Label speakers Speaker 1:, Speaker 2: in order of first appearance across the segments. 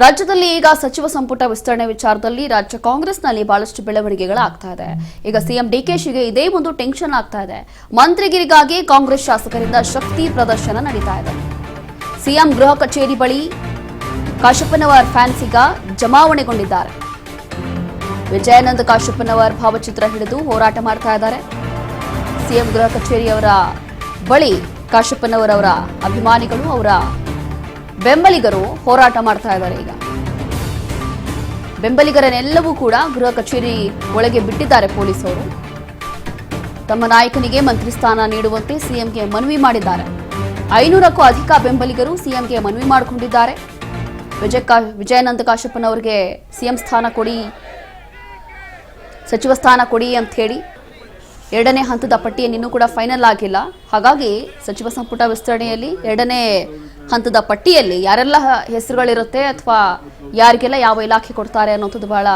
Speaker 1: ರಾಜ್ಯದಲ್ಲಿ ಈಗ ಸಚಿವ ಸಂಪುಟ ವಿಸ್ತರಣೆ ವಿಚಾರದಲ್ಲಿ ರಾಜ್ಯ ಕಾಂಗ್ರೆಸ್ನಲ್ಲಿ ಬಹಳಷ್ಟು ಬೆಳವಣಿಗೆಗಳಾಗ್ತಾ ಇದೆ. ಈಗ ಸಿಎಂ ಡಿಕೆಶಿಗೆ ಇದೇ ಒಂದು ಟೆನ್ಷನ್ ಆಗ್ತಾ ಇದೆ. ಮಂತ್ರಿಗಿರಿಗಾಗಿ ಕಾಂಗ್ರೆಸ್ ಶಾಸಕರಿಂದ ಶಕ್ತಿ ಪ್ರದರ್ಶನ ನಡೀತಾ ಇದೆ. ಸಿಎಂ ಗೃಹ ಕಚೇರಿ ಬಳಿ ಕಾಶಪ್ಪನವರ್ ಫ್ಯಾನ್ಸ್ ಈಗ ಜಮಾವಣೆಗೊಂಡಿದ್ದಾರೆ. ವಿಜಯಾನಂದ ಕಾಶಪ್ಪನವರ್ ಭಾವಚಿತ್ರ ಹಿಡಿದು ಹೋರಾಟ ಮಾಡ್ತಾ ಇದ್ದಾರೆ. ಸಿಎಂ ಗೃಹ ಕಚೇರಿಯವರ ಬಳಿ ಕಾಶಪ್ಪನವರವರ ಅಭಿಮಾನಿಗಳು ಅವರ ಬೆಂಬಲಿಗರು ಹೋರಾಟ ಮಾಡ್ತಾ ಇದ್ದಾರೆ. ಈಗ ಬೆಂಬಲಿಗರನ್ನೆಲ್ಲವೂ ಕೂಡ ಗೃಹ ಕಚೇರಿ ಒಳಗೆ ಬಿಟ್ಟಿದ್ದಾರೆ ಪೊಲೀಸರು. ತಮ್ಮ ನಾಯಕನಿಗೆ ಮಂತ್ರಿ ಸ್ಥಾನ ನೀಡುವಂತೆ ಸಿಎಂಗೆ ಮನವಿ ಮಾಡಿದ್ದಾರೆ. 500ಕ್ಕೂ ಅಧಿಕ ಬೆಂಬಲಿಗರು ಸಿಎಂಗೆ ಮನವಿ ಮಾಡಿಕೊಂಡಿದ್ದಾರೆ. ವಿಜಯಾನಂದ ಕಾಶಪ್ಪನವರಿಗೆ ಸಿಎಂ ಸ್ಥಾನ ಕೊಡಿ, ಸಚಿವ ಸ್ಥಾನ ಕೊಡಿ ಅಂತ ಹೇಳಿ ಎರಡನೇ ಹಂತದ ಪಟ್ಟಿಯನ್ನು ಇನ್ನೂ ಕೂಡ ಫೈನಲ್ ಆಗಿಲ್ಲ. ಹಾಗಾಗಿ ಸಚಿವ ಸಂಪುಟ ವಿಸ್ತರಣೆಯಲ್ಲಿ ಎರಡನೇ ಹಂತದ ಪಟ್ಟಿಯಲ್ಲಿ ಯಾರೆಲ್ಲ ಹೆಸರುಗಳಿರುತ್ತೆ ಅಥವಾ ಯಾರಿಗೆಲ್ಲ ಯಾವ ಇಲಾಖೆ ಕೊಡ್ತಾರೆ ಅನ್ನೋದು ಬಹಳ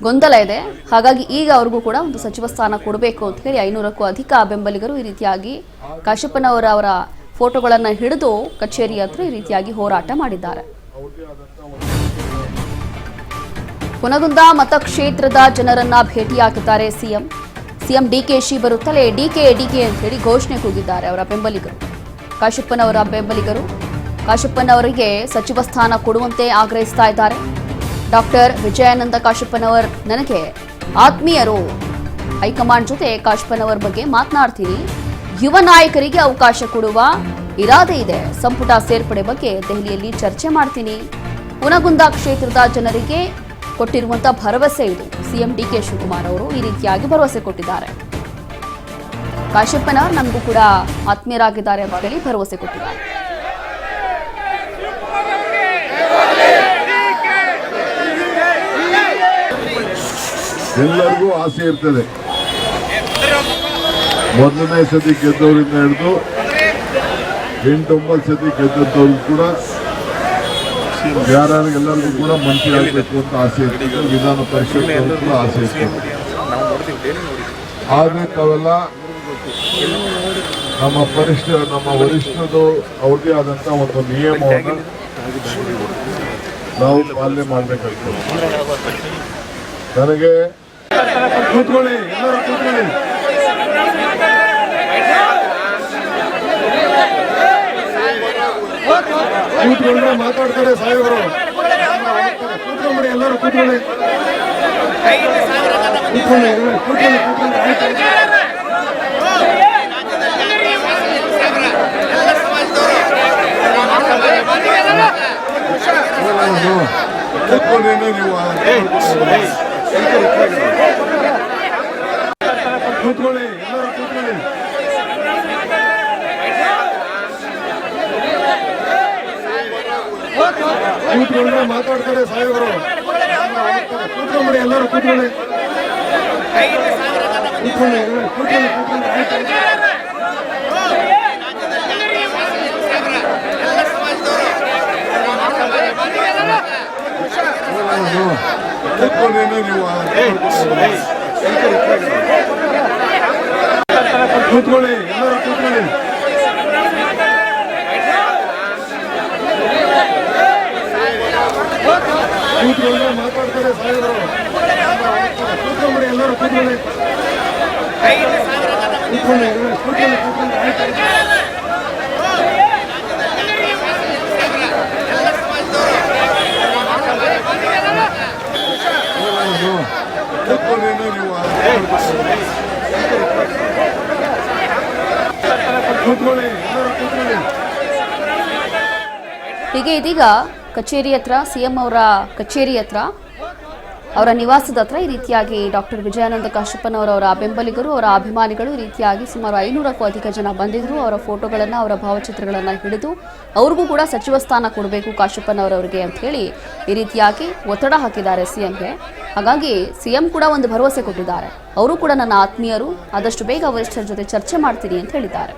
Speaker 1: ಗೊಂದಲ ಇದೆ. ಹಾಗಾಗಿ ಈಗ ಅವ್ರಿಗೂ ಕೂಡ ಒಂದು ಸಚಿವ ಸ್ಥಾನ ಕೊಡಬೇಕು ಅಂತ ಹೇಳಿ 500ಕ್ಕೂ ಅಧಿಕ ಬೆಂಬಲಿಗರು ಈ ರೀತಿಯಾಗಿ ಕಾಶಪ್ಪನವರ ಫೋಟೋಗಳನ್ನು ಹಿಡಿದು ಕಚೇರಿ ಹತ್ರ ಈ ರೀತಿಯಾಗಿ ಹೋರಾಟ ಮಾಡಿದ್ದಾರೆ. ಹುನಗುಂದ ಮತಕ್ಷೇತ್ರದ ಜನರನ್ನ ಭೇಟಿಯಾಗಿದ್ದಾರೆ ಸಿಎಂ ಡಿಕೆಶಿ ಬರುತ್ತಲೇ ಡಿಕೆ ಅಂತ ಹೇಳಿ ಘೋಷಣೆ ಕೂಗಿದ್ದಾರೆ ಅವರ ಬೆಂಬಲಿಗರು. ಕಾಶಪ್ಪನವರ ಬೆಂಬಲಿಗರು ಕಾಶಪ್ಪನವರಿಗೆ ಸಚಿವ ಸ್ಥಾನ ಕೊಡುವಂತೆ ಆಗ್ರಹಿಸ್ತಾ ಇದ್ದಾರೆ. ಡಾಕ್ಟರ್ ವಿಜಯಾನಂದ ಕಾಶಪ್ಪನವರ್ ನನಗೆ ಆತ್ಮೀಯರು, ಹೈಕಮಾಂಡ್ ಜೊತೆ ಕಾಶಪ್ಪನವರ ಬಗ್ಗೆ ಮಾತನಾಡ್ತೀನಿ, ಯುವ ನಾಯಕರಿಗೆ ಅವಕಾಶ ಕೊಡುವ ಇರಾದೆ ಇದೆ, ಸಂಪುಟ ಸೇರ್ಪಡೆ ಬಗ್ಗೆ ದೆಹಲಿಯಲ್ಲಿ ಚರ್ಚೆ ಮಾಡ್ತೀನಿ, ಹುನಗುಂದ ಕ್ಷೇತ್ರದ ಜನರಿಗೆ ಕೊಟ್ಟಿರುವಂತಹ ಭರವಸೆ ಇದು. ಸಿಎಂ ಡಿಕೆ ಶಿವಕುಮಾರ್ ಅವರು ಈ ರೀತಿಯಾಗಿ ಭರವಸೆ ಕೊಟ್ಟಿದ್ದಾರೆ. ಕಾಶಪ್ಪನವರು ನಮಗೂ ಕೂಡ ಆತ್ಮೀಯರಾಗಿದ್ದಾರೆ ಅಂತ ಹೇಳಿ ಭರವಸೆ ಕೊಟ್ಟಿದ್ದಾರೆ.
Speaker 2: ಎಲ್ಲರಿಗೂ ಆಸೆ ಇರ್ತದೆ. ಮೊದಲನೇ ಸತಿ ಗೆದ್ದವರಿಂದ ಹಿಡಿದು 8-9 ಸತಿ ಗೆದ್ದವ್ರು ಕೂಡ ಎಲ್ಲರಿಗೂ ಕೂಡ ಮಂತ್ರಿ ಆಗಬೇಕು ಅಂತ ಆಸೆ ಇರ್ತದೆ. ವಿಧಾನ ಪರಿಷತ್ ಕೂಡ ಆಸೆ ಇರ್ತದೆ. ಆದ್ರೆ ತಾವೆಲ್ಲ ನಮ್ಮ ವರಿಷ್ಠರು ಅವ್ರದೇ ಆದಂತ ಒಂದು ನಿಯಮವನ್ನು ನಾವು ಪಾಲನೆ ಮಾಡಬೇಕಾಗ್ತದೆ. ನನಗೆ ಕೂತ್ಕೊಳ್ಳಿ, ಎಲ್ಲರೂ ಕೂತ್ಕೊಳ್ಳಿ. ಕೂತ್ಕೊಂಡ್ರೆ ಮಾತಾಡ್ತಾರೆ ಸಾಹೇಬರು. ಕೂತ್ಕೊಂಡ್ಬಿಡಿ, ಎಲ್ಲರೂ ಕೂತ್ಕೊಳ್ಳಿ. ಕೂತ್ಕೊಳ್ಳಿ, ಕೂತ್ಕೊಳ್ಳಿ, ಕೂತ್ಕೊಳ್ಳಿ. ಕೂತ್ಕೊಳ್ಳಿ, ಎಲ್ಲರೂ ಕೂತ್ಕೊಳ್ಳಿ. ಕೂತ್ಕೊಂಡ್ರೆ ಮಾತಾಡ್ತಾರೆ ಸಾಹೇಬರು. ಕೂತ್ಕೊಂಡ್ಬಿಡಿ, ಎಲ್ಲರೂ ಕೂತ್ಕೊಳ್ಳಿ. ಕೂತ್ಕೊಳ್ಳಿ, ಕೂತ್ಕೊಳ್ಳಿ, ಕೂತ್ಕೊಳ್ಳಿ. ಕೂತ್ಕೊಳ್ಳಿ, ಎಲ್ಲರೂ ಕೂತ್ಕೊಳ್ಳಿ. ಕೂತ್ಕೊಂಡ್ರೆ ಮಾತಾಡ್ತಾರೆ ಸಾಹೇಬರು. ಕೂತ್ಕೊಂಡ್ಬಿಡಿ, ಎಲ್ಲರೂ ಕೂತ್ಕೊಳ್ಳಿ. ಕೂತ್ಕೊಳ್ಳಿ, ಕೂತ್ಕೊಳ್ಳಿ, ಕೂತ್ಕೊಳ್ಳಿ.
Speaker 1: ಹೀಗೆ ಇದೀಗ ಕಚೇರಿ ಹತ್ರ ಸಿಎಂ ಅವರ ಕಚೇರಿ ಹತ್ರ ಅವರ ನಿವಾಸದ ಹತ್ರ ಈ ರೀತಿಯಾಗಿ ಡಾಕ್ಟರ್ ವಿಜಯಾನಂದ ಕಾಶಪ್ಪನವರ ಬೆಂಬಲಿಗರು ಅವರ ಅಭಿಮಾನಿಗಳು ಈ ರೀತಿಯಾಗಿ ಸುಮಾರು 500ಕ್ಕೂ ಅಧಿಕ ಜನ ಬಂದಿದ್ರು. ಅವರ ಫೋಟೋಗಳನ್ನು ಅವರ ಭಾವಚಿತ್ರಗಳನ್ನು ಹಿಡಿದು ಅವ್ರಿಗೂ ಕೂಡ ಸಚಿವ ಸ್ಥಾನ ಕೊಡಬೇಕು ಕಾಶಪ್ಪನವರವರಿಗೆ ಅಂತ ಹೇಳಿ ಈ ರೀತಿಯಾಗಿ ಒತ್ತಡ ಹಾಕಿದ್ದಾರೆ ಸಿಎಂಗೆ. ಹಾಗಾಗಿ ಸಿಎಂ ಕೂಡ ಒಂದು ಭರವಸೆ ಕೊಟ್ಟಿದ್ದಾರೆ. ಅವರು ಕೂಡ ನನ್ನ ಆತ್ಮೀಯರು, ಆದಷ್ಟು ಬೇಗ ವರಿಷ್ಠರ ಜೊತೆ ಚರ್ಚೆ ಮಾಡ್ತೀನಿ ಅಂತ ಹೇಳಿದ್ದಾರೆ.